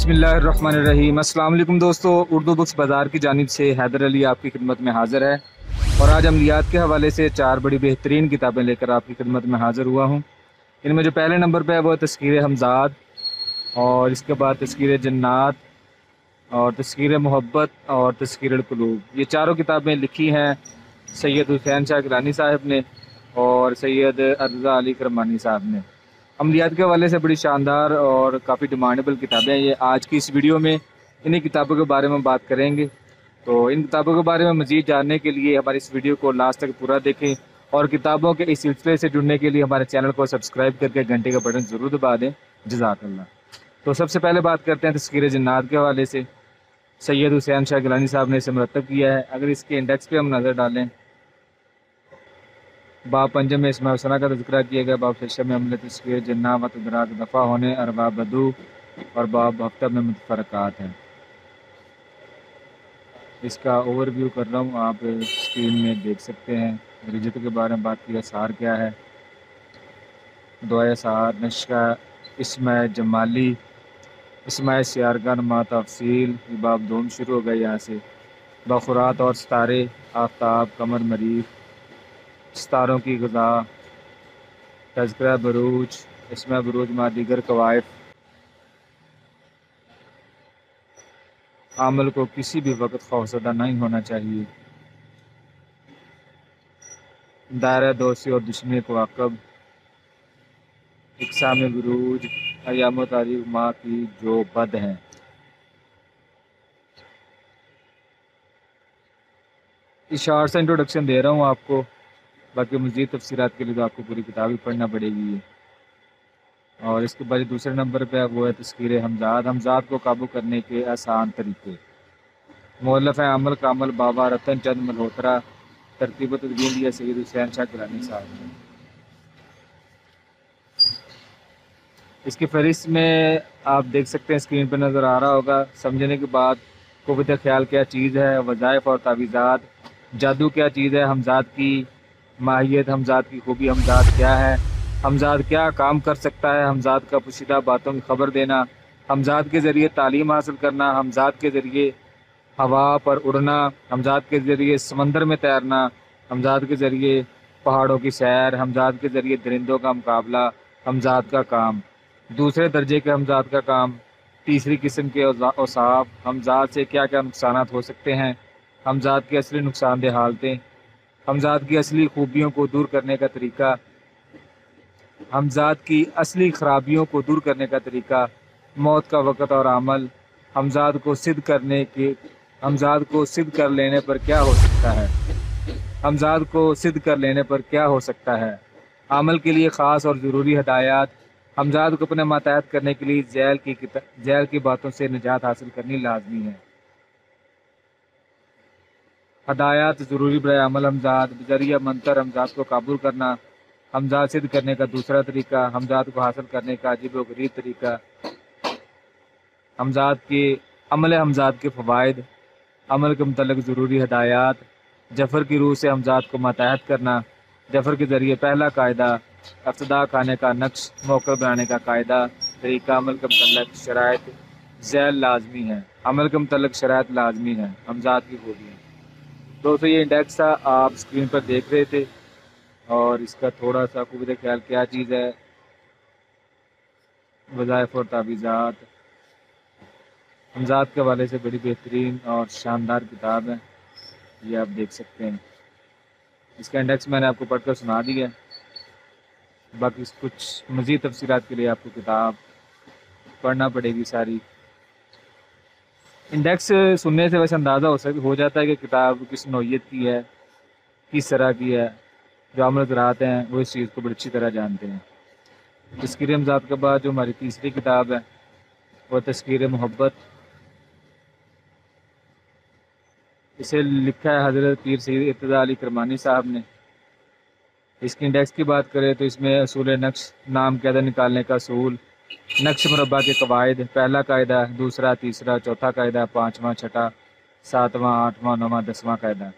बिस्मिल्लाहिर्रहमानिर्रहीम। अस्सलाम वालेकुम दोस्तों, उर्दू बुक्स बाज़ार की जानिब से हैदर अली आपकी खिदमत में हाज़िर है और आज अमलियात के हवाले से 4 बड़ी बेहतरीन किताबें लेकर आपकी खिदमत में हाज़िर हुआ हूँ। इनमें जो पहले नंबर पर है वो तस्कीर हमज़ाद, और इसके बाद तस्कीर जन्नात, और तस्कीर मोहब्बत, और तस्कीर क़ुलूब। ये चारों किताबें लिखी हैं सैयद हुसैन शाह गिलानी साहब ने और सैयद रज़ा अली करमानी साहब ने। अमलियात के हवाले से बड़ी शानदार और काफ़ी डिमांडेबल किताबें हैं ये। आज की इस वीडियो में इन्हीं किताबों के बारे में बात करेंगे। तो इन किताबों के बारे में मज़ीद जानने के लिए हमारी इस वीडियो को लास्ट तक पूरा देखें और किताबों के इस सिलसिले से जुड़ने के लिए हमारे चैनल को सब्सक्राइब करके घंटे का बटन ज़रूर दबा दें। जज़ाकल्लाह। तो सबसे पहले बात करते हैं तस्कीर जन्नात के हवाले से। सैयद हुसैन शाह गिलानी साहब ने इसे मुरतब किया है। अगर इसके इंडेक्स पे हम नज़र डालें, बाब पंजम में इसमें हसना का तज़किरा किया गया, बाब शशम में अमल तस्कीर जन्ना व तदराक दफ़ा होने, अरबाब बदू, और बाब हफ्ता में मुतफ़रक़ात हैं। इसका ओवरव्यू कर रहा हूँ, आप स्क्रीन में देख सकते हैं। रिजत के बारे में बात की, असार क्या है, दुआए असार, नश्का इसमाय जमाली, इसमाय सियारगन मा तफसील, बाब दोम शुरू हो गया यहाँ से। बखुरात और सितारे, आफ्ताब, कमर मरीख, सितारों की ग़िज़ा, तज़किरा बरूज, इसमें बरूज मा दीगर कवायद, आमल को किसी भी वक्त खौफज़दा नहीं होना चाहिए, दायरा दोस्ती और दुश्मनी को अक़ब, इक़साम बरूज, अयाम तारीख़ माँ की जो बद हैं। इशार से इंट्रोडक्शन दे रहा हूँ आपको, बाकी मज़ीद तफसीरात के लिए तो आपको पूरी किताब ही पढ़ना पड़ेगी। और इसके बाद दूसरे नंबर पे वो है तस्कीर हमज़ाद। हमज़ाद को काबू करने के आसान तरीके। मुअल्लिफ़ अमल कामल बाबा रतन चंद मल्होत्रा, तरतीब तदवीन दिया सैयद हुसैन शाह गिलानी साहब ने। इसकी फहरिस्त में आप देख सकते हैं, स्क्रीन पर नज़र आ रहा होगा। समझने के बाद क़ुव्वत ख्याल क्या चीज़ है, वज़ाइफ और तावीज़ात, जादू क्या चीज़ है, हमज़ाद की माहियत, हमज़ाद की खूबी, हमज़ाद क्या है, हमज़ाद क्या काम कर सकता है, हमज़ाद का पोशीदा बातों की खबर देना, हमज़ाद के ज़रिए तालीम हासिल करना, हमज़ाद के ज़रिए हवा पर उड़ना, हमज़ाद के ज़रिए समंदर में तैरना, हमज़ाद के ज़रिए पहाड़ों की सैर, हमज़ाद के ज़रिए दरिंदों का मुकाबला, हमज़ाद का काम, दूसरे दर्जे के हमज़ाद का काम, तीसरी किस्म के औसाफ, हमज़ाद से क्या क्या नुकसानात हो सकते हैं, हमज़ाद की असली नुकसानदेह हालतें, हमज़ाद की असली खूबियों को दूर करने का तरीका, हमज़ाद की असली खराबियों को दूर करने का तरीका, मौत का वक़्त और अमल, हमज़ाद को सिद्ध कर लेने पर क्या हो सकता है, हमज़ाद को सिद्ध कर लेने पर क्या हो सकता है, अमल के लिए ख़ास और ज़रूरी हदायत, हमज़ाद को अपने मातहत करने के लिए जैल की बातों से निजात हासिल करनी लाजमी है। हदायत ज़रूरी बराए अमल, हमज़ाद बज़रिया मंतर हमज़ाद को काबू करना, हमज़ाद सिद्ध करने का दूसरा तरीका, हमज़ाद को हासिल करने का अजीब व गरीब तरीका, हमज़ाद के फ़वाइद, अमल के मुतल्लिक़ ज़रूरी हदायत, जफ़र की रूह से हमज़ाद को मातहत करना, जफ़र के ज़रिए पहला कायदा, अफ्तदा खाने का नक्श, मौक़िफ़ बनाने का कायदा, तरीका, अमल के मुतल्लिक़ शराइत ज़ैल लाजमी है, अमल के मुतल्लिक़ शराइत लाजमी है, हमज़ाद की खूबियाँ। दोस्तों ये इंडेक्स था, आप स्क्रीन पर देख रहे थे, और इसका थोड़ा सा क़ुव्वत ख्याल क्या चीज़ है, वज़ाइफ और तावीज़ात, हमज़ाद के हवाले से बड़ी बेहतरीन और शानदार किताब है, ये आप देख सकते हैं। इसका इंडेक्स मैंने आपको पढ़कर सुना दिया, बाकी कुछ मज़ीद तफसीलात के लिए आपको किताब पढ़ना पड़ेगी सारी। इंडेक्स सुनने से वैसे अंदाज़ा हो जाता है कि किताब किस नौइयत की है, किस तरह की है। जो आम नज़रात हैं वो इस चीज़ को बड़ी अच्छी तरह जानते हैं। तस्कीर हमज़ाद के बाद जो हमारी तीसरी किताब है वो तस्कीर मोहब्बत। इसे लिखा है हज़रत पीर सैयद रज़ा अली करमानी साहब ने। इसकी इंडेक्स की बात करें तो इसमें असूल नक्श, नाम कायदा निकालने का असूल, नक्श मुरब्बा के कवायद, पहला कायदा, दूसरा, तीसरा, चौथा कायदा, पाँचवा, छठा, सातवां, आठवां, नौवां, 10वां कायदा,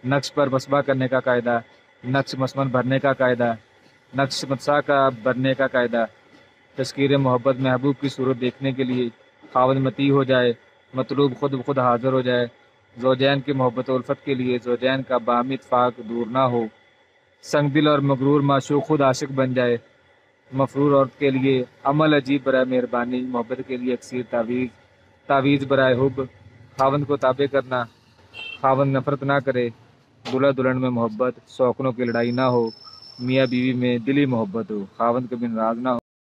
नक्श पर मसबा करने का कायदा, नक्श मसमन भरने का कायदा, नक्श मत्सा का भरने का कायदा, तस्कीर मोहब्बत महबूब की सूरत देखने के लिए خاوند مطیع ہو جائے، مطلوب خود بخود حاضر ہو جائے، زوجین کی محبت و الفت کے لیے زوجین کا باہمی اتفاق دور نہ ہو، سنگ دل اور مغرور معشوق خود عاشق بن جائے، مفرور عورت کے لیے عمل عجیب برائے مہربانی، محبت کے لیے اکثیر تعویذ برائے حب، خاوند کو تابع کرنا، خاوند نفرت نہ کرے، دلہا دلہن میں محبت، شوقنوں کی لڑائی نہ ہو، میاں بیوی میں دلی محبت ہو، خاوند کبھی ناراض نہ